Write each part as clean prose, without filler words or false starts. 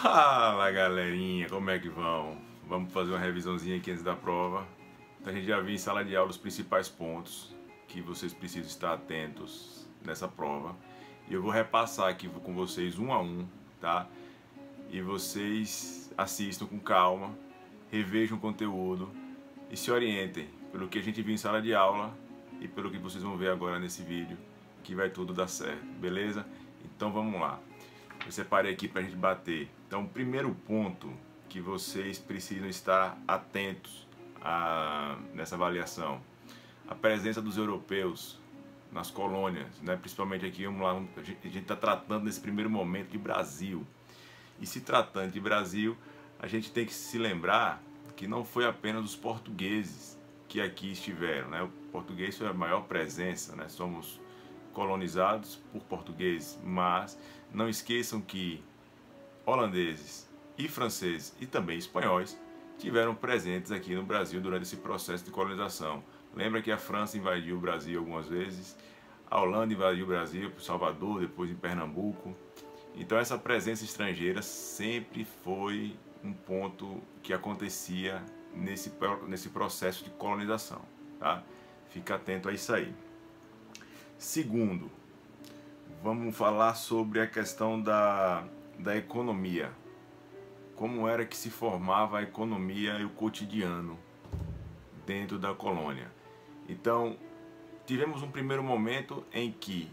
Fala galerinha, como é que vão? Vamos fazer uma revisãozinha aqui antes da prova. Então a gente já viu em sala de aula os principais pontos que vocês precisam estar atentos nessa prova. E eu vou repassar aqui com vocês um a um, tá? E vocês assistam com calma, revejam o conteúdo e se orientem pelo que a gente viu em sala de aula e pelo que vocês vão ver agora nesse vídeo, que vai tudo dar certo, beleza? Então vamos lá. Eu separei aqui para a gente bater. Então, o primeiro ponto que vocês precisam estar atentos nessa avaliação: a presença dos europeus nas colônias, né? Principalmente aqui, vamos lá, a gente está tratando nesse primeiro momento de Brasil. E se tratando de Brasil, a gente tem que se lembrar que não foi apenas os portugueses que aqui estiveram, né? O português foi a maior presença, né? Somos colonizados por portugueses, mas não esqueçam que holandeses e franceses e também espanhóis tiveram presentes aqui no Brasil durante esse processo de colonização. Lembra que a França invadiu o Brasil algumas vezes, a Holanda invadiu o Brasil, por Salvador, depois em Pernambuco. Então essa presença estrangeira sempre foi um ponto que acontecia nesse processo de colonização, tá? Fica atento a isso aí. Segundo, vamos falar sobre a questão da economia. Como era que se formava a economia e o cotidiano dentro da colônia. Então, tivemos um primeiro momento em que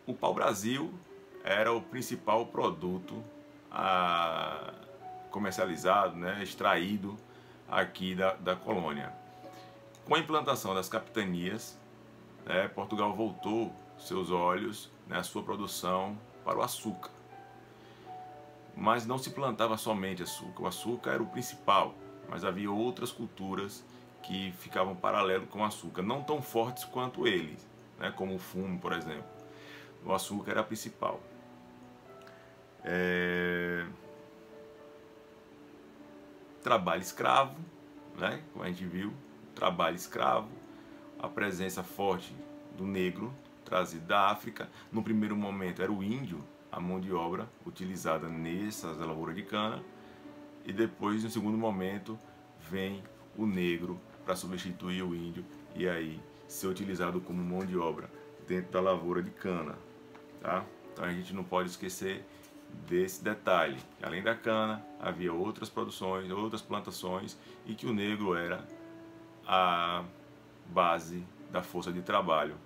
o pau-brasil era o principal produto comercializado, né, extraído aqui da colônia. Com a implantação das capitanias, Portugal voltou seus olhos, né, a sua produção para o açúcar. Mas não se plantava somente açúcar. O açúcar era o principal, mas havia outras culturas que ficavam paralelo com o açúcar, não tão fortes quanto eles, né, como o fumo, por exemplo. O açúcar era a principal. Trabalho escravo, né, como a gente viu, trabalho escravo, a presença forte do negro trazido da África. No primeiro momento era o índio, a mão de obra utilizada nessas lavouras de cana, e depois, no segundo momento, vem o negro para substituir o índio e aí ser utilizado como mão de obra dentro da lavoura de cana, tá? Então a gente não pode esquecer desse detalhe. Além da cana, havia outras produções, outras plantações, e que o negro era a base da força de trabalho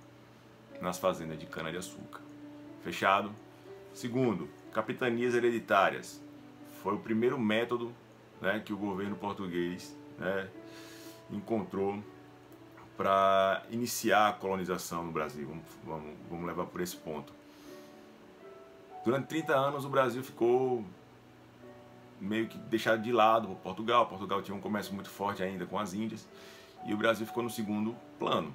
nas fazendas de cana-de-açúcar. Fechado? Segundo, capitanias hereditárias. Foi o primeiro método, né, que o governo português, né, encontrou para iniciar a colonização no Brasil. Vamos levar por esse ponto. Durante 30 anos o Brasil ficou meio que deixado de lado por Portugal. Portugal tinha um comércio muito forte ainda com as Índias, e o Brasil ficou no segundo plano.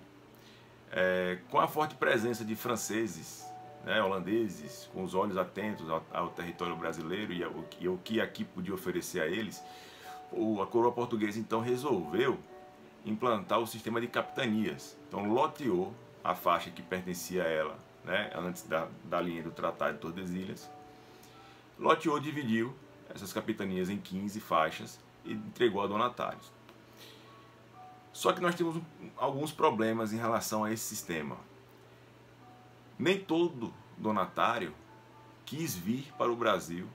Com a forte presença de franceses, né, holandeses, com os olhos atentos ao território brasileiro e ao que aqui podia oferecer a eles, a coroa portuguesa então resolveu implantar o sistema de capitanias. Então loteou a faixa que pertencia a ela, né, antes da linha do Tratado de Tordesilhas. Loteou, dividiu essas capitanias em 15 faixas e entregou a donatários. Só que nós temos alguns problemas em relação a esse sistema. Nem todo donatário quis vir para o Brasil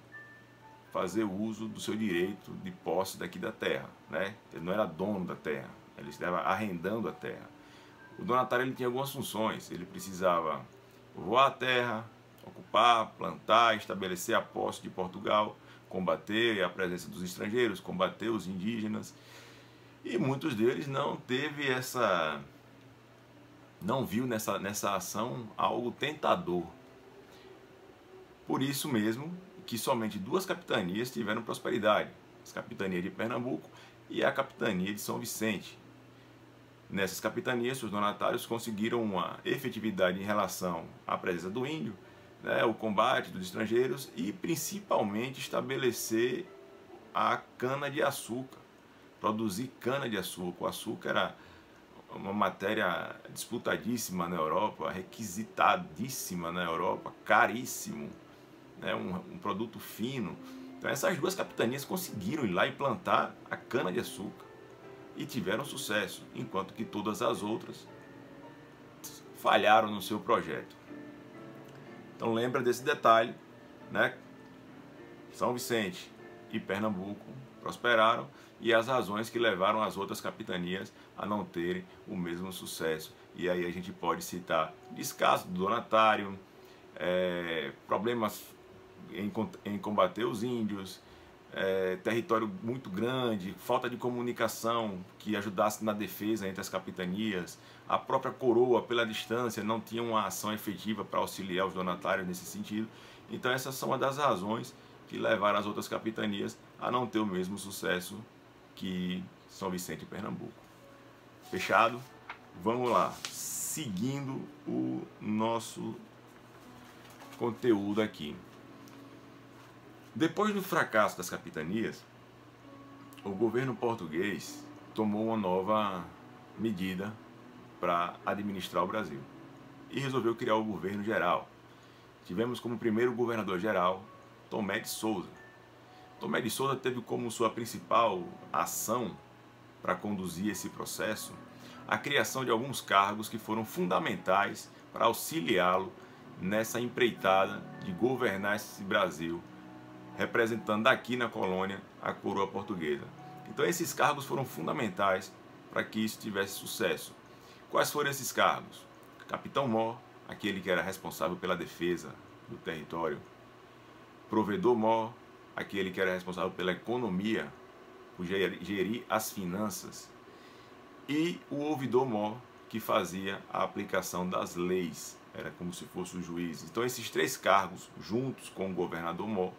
fazer uso do seu direito de posse daqui da terra, né? Ele não era dono da terra, ele estava arrendando a terra. O donatário ele tinha algumas funções. Ele precisava voar a terra, ocupar, plantar, estabelecer a posse de Portugal, combater a presença dos estrangeiros, combater os indígenas. E muitos deles não viu nessa ação algo tentador. Por isso mesmo que somente duas capitanias tiveram prosperidade: a capitania de Pernambuco e a capitania de São Vicente. Nessas capitanias, os donatários conseguiram uma efetividade em relação à presença do índio, né, o combate dos estrangeiros e principalmente estabelecer a cana-de-açúcar. Produzir cana-de-açúcar. O açúcar era uma matéria disputadíssima na Europa, requisitadíssima na Europa, caríssimo, né? Um produto fino, Então essas duas capitanias conseguiram ir lá e plantar a cana-de-açúcar e tiveram sucesso, enquanto que todas as outras falharam no seu projeto. Então lembra desse detalhe, né? São Vicente e Pernambuco prosperaram e as razões que levaram as outras capitanias a não terem o mesmo sucesso. E aí a gente pode citar descaso do donatário, problemas em combater os índios, território muito grande, falta de comunicação que ajudasse na defesa entre as capitanias, a própria coroa, pela distância, não tinha uma ação efetiva para auxiliar os donatários nesse sentido. Então essas são uma das razões que levaram as outras capitanias a não ter o mesmo sucesso que São Vicente e Pernambuco. Fechado? Vamos lá, seguindo o nosso conteúdo aqui. Depois do fracasso das capitanias, o governo português tomou uma nova medida para administrar o Brasil e resolveu criar o governo geral. Tivemos como primeiro governador geral Tomé de Sousa. Tomé de Sousa teve como sua principal ação para conduzir esse processo a criação de alguns cargos que foram fundamentais para auxiliá-lo nessa empreitada de governar esse Brasil, representando aqui na colônia a coroa portuguesa. Então esses cargos foram fundamentais para que isso tivesse sucesso. Quais foram esses cargos? Capitão-mor, aquele que era responsável pela defesa do território. Provedor-mor, aquele que era responsável pela economia, por gerir as finanças. E o ouvidor-mor, que fazia a aplicação das leis, era como se fosse o juiz. Então esses três cargos, juntos com o governador-mor,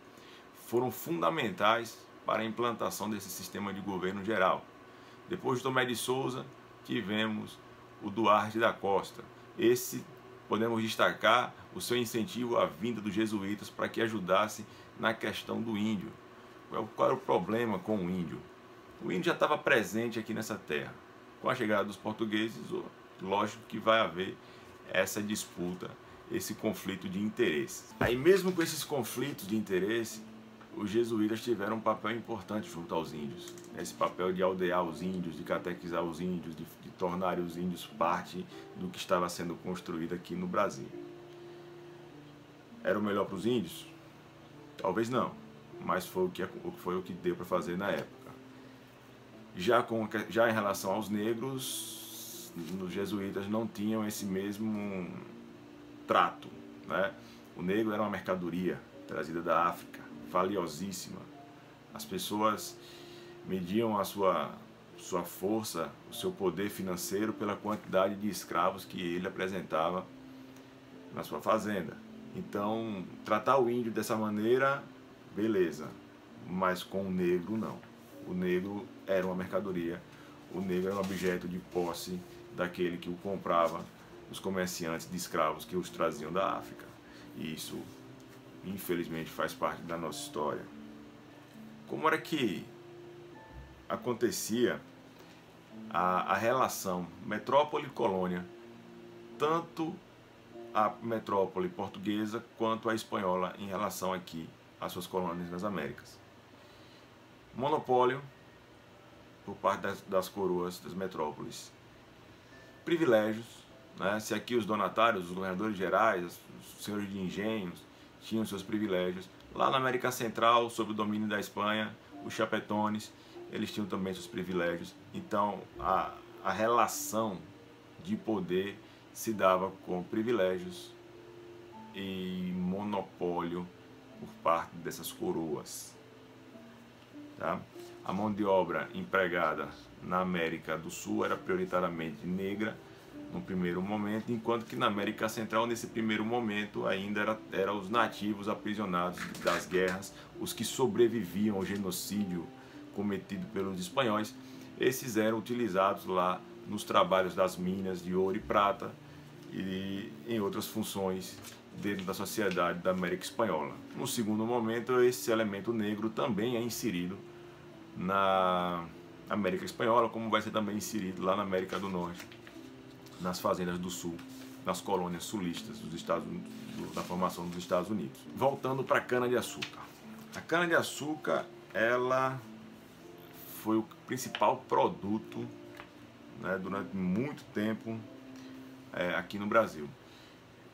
foram fundamentais para a implantação desse sistema de governo geral. Depois de Tomé de Sousa, tivemos o Duarte da Costa. Esse, podemos destacar o seu incentivo à vinda dos jesuítas para que ajudasse na questão do índio. Qual era o problema com o índio? O índio já estava presente aqui nessa terra. Com a chegada dos portugueses, lógico que vai haver essa disputa, esse conflito de interesse. Aí mesmo com esses conflitos de interesse, os jesuítas tiveram um papel importante junto aos índios. Esse papel de aldear os índios, de catequizar os índios, de tornar os índios parte do que estava sendo construído aqui no Brasil. Era o melhor para os índios? Talvez não, mas foi o que deu para fazer na época. Já em relação aos negros, os jesuítas não tinham esse mesmo trato, né? O negro era uma mercadoria trazida da África, valiosíssima. As pessoas mediam a sua força, o seu poder financeiro pela quantidade de escravos que ele apresentava na sua fazenda. Então, tratar o índio dessa maneira, beleza, mas com o negro não. O negro era uma mercadoria, o negro era um objeto de posse daquele que o comprava, os comerciantes de escravos que os traziam da África. E isso, infelizmente, faz parte da nossa história. Como era que acontecia a relação metrópole-colônia, tanto a metrópole portuguesa quanto a espanhola em relação aqui às suas colônias nas Américas? Monopólio por parte das coroas das metrópoles. Privilégios, né? Se aqui os donatários, os governadores gerais, os senhores de engenhos tinham seus privilégios, lá na América Central, sob o domínio da Espanha, os chapetones, eles tinham também seus privilégios. Então a relação de poder se dava com privilégios e monopólio por parte dessas coroas. Tá? A mão de obra empregada na América do Sul era prioritariamente negra no primeiro momento, enquanto que na América Central, nesse primeiro momento, ainda eram os nativos aprisionados das guerras, os que sobreviviam ao genocídio cometido pelos espanhóis. Esses eram utilizados lá nos trabalhos das minas de ouro e prata e em outras funções dentro da sociedade da América Espanhola. No segundo momento, esse elemento negro também é inserido na América Espanhola, como vai ser também inserido lá na América do Norte, nas fazendas do Sul, nas colônias sulistas dos Estados Unidos, da formação dos Estados Unidos. Voltando para a cana-de-açúcar. A cana-de-açúcar, ela foi o principal produto, né, durante muito tempo aqui no Brasil.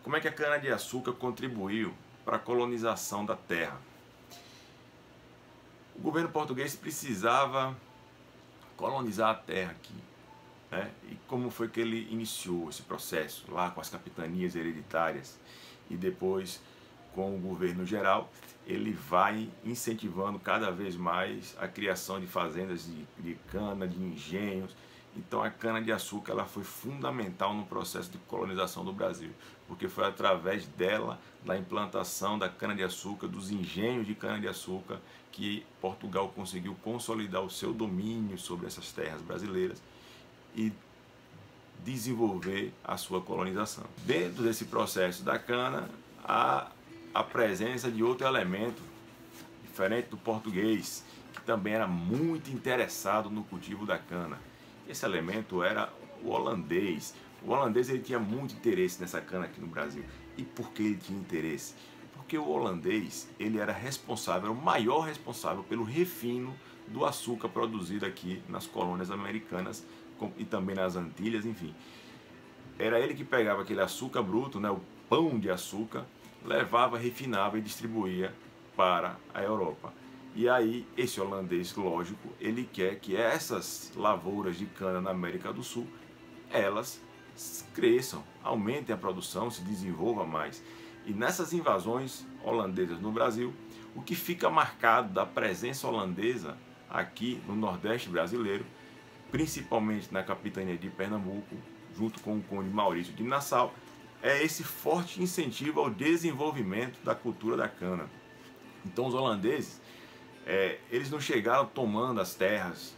Como é que a cana-de-açúcar contribuiu para a colonização da terra? O governo português precisava colonizar a terra aqui, né? E como foi que ele iniciou esse processo? Lá com as capitanias hereditárias e depois com o governo geral, ele vai incentivando cada vez mais a criação de fazendas de cana, de engenhos. Então a cana-de-açúcar ela foi fundamental no processo de colonização do Brasil, porque foi através dela, da implantação da cana-de-açúcar, dos engenhos de cana-de-açúcar, que Portugal conseguiu consolidar o seu domínio sobre essas terras brasileiras e desenvolver a sua colonização. Dentro desse processo da cana, há a presença de outro elemento, diferente do português, que também era muito interessado no cultivo da cana. Esse elemento era o holandês. O holandês ele tinha muito interesse nessa cana aqui no Brasil. E por que ele tinha interesse? Porque o holandês ele era responsável, o maior responsável pelo refino do açúcar produzido aqui nas colônias americanas e também nas Antilhas, enfim. Era ele que pegava aquele açúcar bruto, né, o pão de açúcar, levava, refinava e distribuía para a Europa. E aí, esse holandês, lógico, ele quer que essas lavouras de cana na América do Sul, elas cresçam, aumentem a produção, se desenvolva mais. E nessas invasões holandesas no Brasil, o que fica marcado da presença holandesa aqui no Nordeste brasileiro, principalmente na capitania de Pernambuco, junto com o conde Maurício de Nassau, é esse forte incentivo ao desenvolvimento da cultura da cana. Então os holandeses, eles não chegaram tomando as terras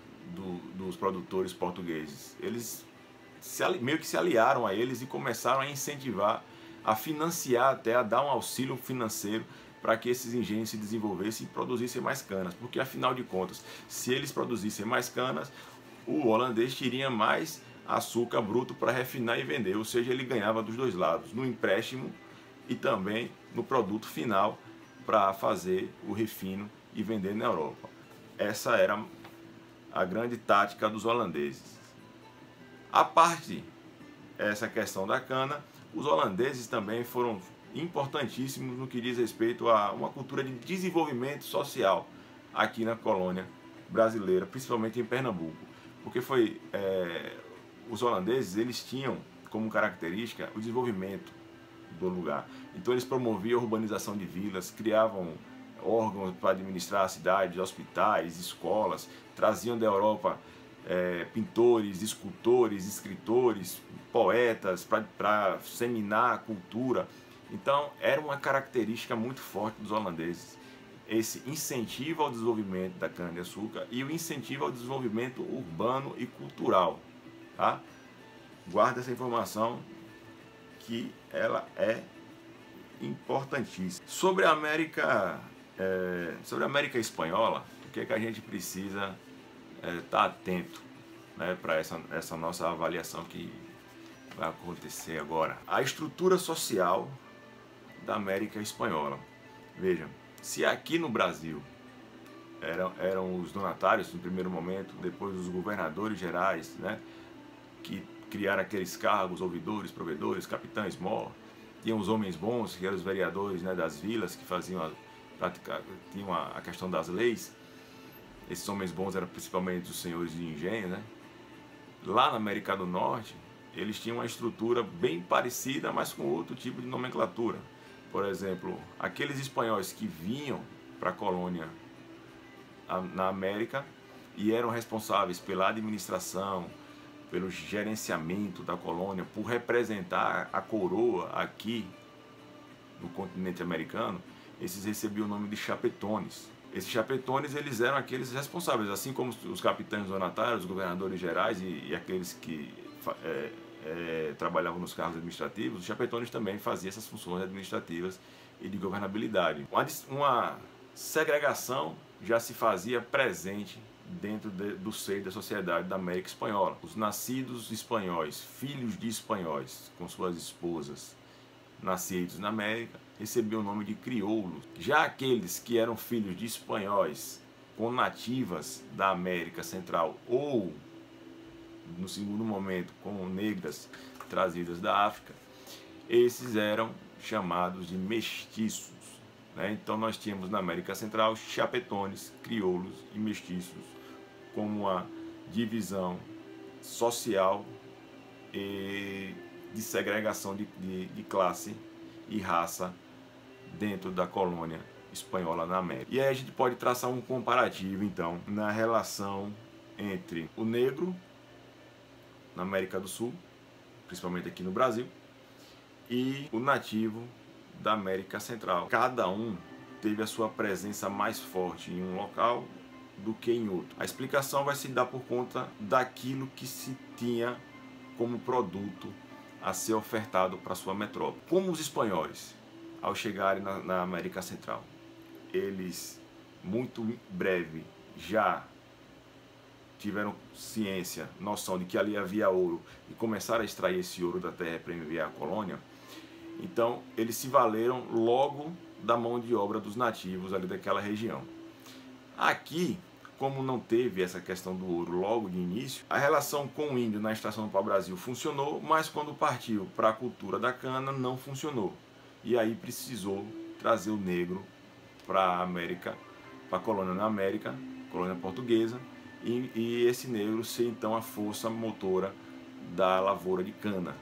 dos produtores portugueses. Eles meio que se aliaram a eles e começaram a incentivar, a financiar até, a dar um auxílio financeiro para que esses engenhos se desenvolvessem e produzissem mais canas. Porque afinal de contas, se eles produzissem mais canas, o holandês teria mais açúcar bruto para refinar e vender, ou seja, ele ganhava dos dois lados, no empréstimo e também no produto final para fazer o refino e vender na Europa. Essa era a grande tática dos holandeses. A parte essa questão da cana, os holandeses também foram importantíssimos no que diz respeito a uma cultura de desenvolvimento social aqui na colônia brasileira, principalmente em Pernambuco, porque os holandeses eles tinham como característica o desenvolvimento do lugar. Então eles promoviam a urbanização de vilas, criavam órgãos para administrar a cidade, hospitais, escolas, traziam da Europa pintores, escultores, escritores, poetas para seminar a cultura. Então era uma característica muito forte dos holandeses, esse incentivo ao desenvolvimento da cana-de-açúcar e o incentivo ao desenvolvimento urbano e cultural. Tá? Guarda essa informação que ela é importantíssima. Sobre a América Espanhola, o que é que a gente precisa estar atento, né, para essa nossa avaliação que vai acontecer agora? A estrutura social da América Espanhola. Veja, se aqui no Brasil eram os donatários no primeiro momento, depois os governadores gerais, né, que criaram aqueles cargos, ouvidores, provedores, capitães mor, tinham os homens bons, que eram os vereadores, né, das vilas, que tinham a questão das leis. Esses homens bons eram principalmente os senhores de engenho, né? Lá na América do Norte, eles tinham uma estrutura bem parecida, mas com outro tipo de nomenclatura. Por exemplo, aqueles espanhóis que vinham para a colônia na América e eram responsáveis pela administração, pelo gerenciamento da colônia, por representar a coroa aqui no continente americano, esses recebiam o nome de chapetones. Esses chapetones eles eram aqueles responsáveis, assim como os capitães donatários, os governadores gerais e aqueles que trabalhavam nos cargos administrativos. Os chapetones também faziam essas funções administrativas e de governabilidade. Uma segregação já se fazia presente dentro do seio da sociedade da América Espanhola. Os nascidos espanhóis, filhos de espanhóis, com suas esposas nascidos na América recebiam o nome de crioulos. Já aqueles que eram filhos de espanhóis com nativas da América Central ou, no segundo momento, com negras trazidas da África, esses eram chamados de mestiços, né? Então nós tínhamos na América Central chapetones, crioulos e mestiços como uma divisão social e de segregação de classe e raça dentro da colônia espanhola na América. E aí a gente pode traçar um comparativo, então, na relação entre o negro na América do Sul, principalmente aqui no Brasil, e o nativo da América Central. Cada um teve a sua presença mais forte em um local do que em outro. A explicação vai se dar por conta daquilo que se tinha como produto a ser ofertado para sua metrópole. Como os espanhóis, ao chegarem na América Central, eles muito breve já tiveram ciência, noção de que ali havia ouro e começaram a extrair esse ouro da terra para enviar à colônia. Então eles se valeram logo da mão de obra dos nativos ali daquela região. Aqui, como não teve essa questão do ouro logo de início, a relação com o índio na extração do pau-brasil funcionou, mas quando partiu para a cultura da cana não funcionou. E aí precisou trazer o negro para a América, para a colônia na América, colônia portuguesa, e esse negro ser então a força motora da lavoura de cana.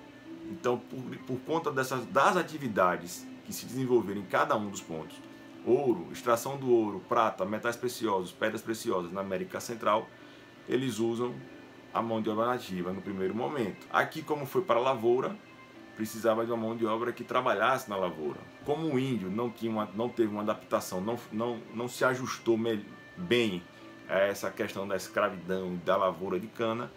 Então, por conta das atividades que se desenvolveram em cada um dos pontos, ouro, extração do ouro, prata, metais preciosos, pedras preciosas na América Central, eles usam a mão de obra nativa no primeiro momento. Aqui, como foi para a lavoura, precisava de uma mão de obra que trabalhasse na lavoura. Como o índio não teve uma adaptação, não se ajustou bem a essa questão da escravidão e da lavoura de cana,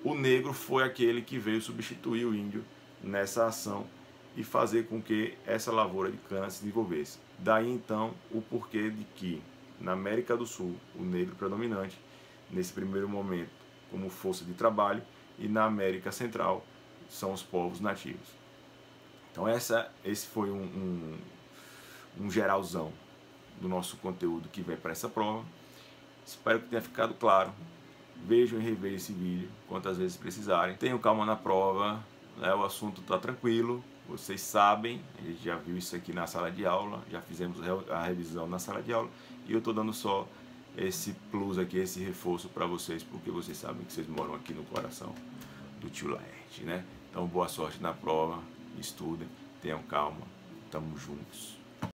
o negro foi aquele que veio substituir o índio nessa ação e fazer com que essa lavoura de cana se desenvolvesse. Daí então o porquê de que na América do Sul o negro predominante nesse primeiro momento como força de trabalho e na América Central são os povos nativos. Então esse foi um geralzão do nosso conteúdo que vem para essa prova. Espero que tenha ficado claro. Vejam e revejam esse vídeo quantas vezes precisarem. Tenham calma na prova, né? O assunto está tranquilo, vocês sabem, a gente já viu isso aqui na sala de aula, já fizemos a revisão na sala de aula e eu estou dando só esse plus aqui, esse reforço para vocês, porque vocês sabem que vocês moram aqui no coração do tio Laerte, né? Então boa sorte na prova, estudem, tenham calma, tamo juntos.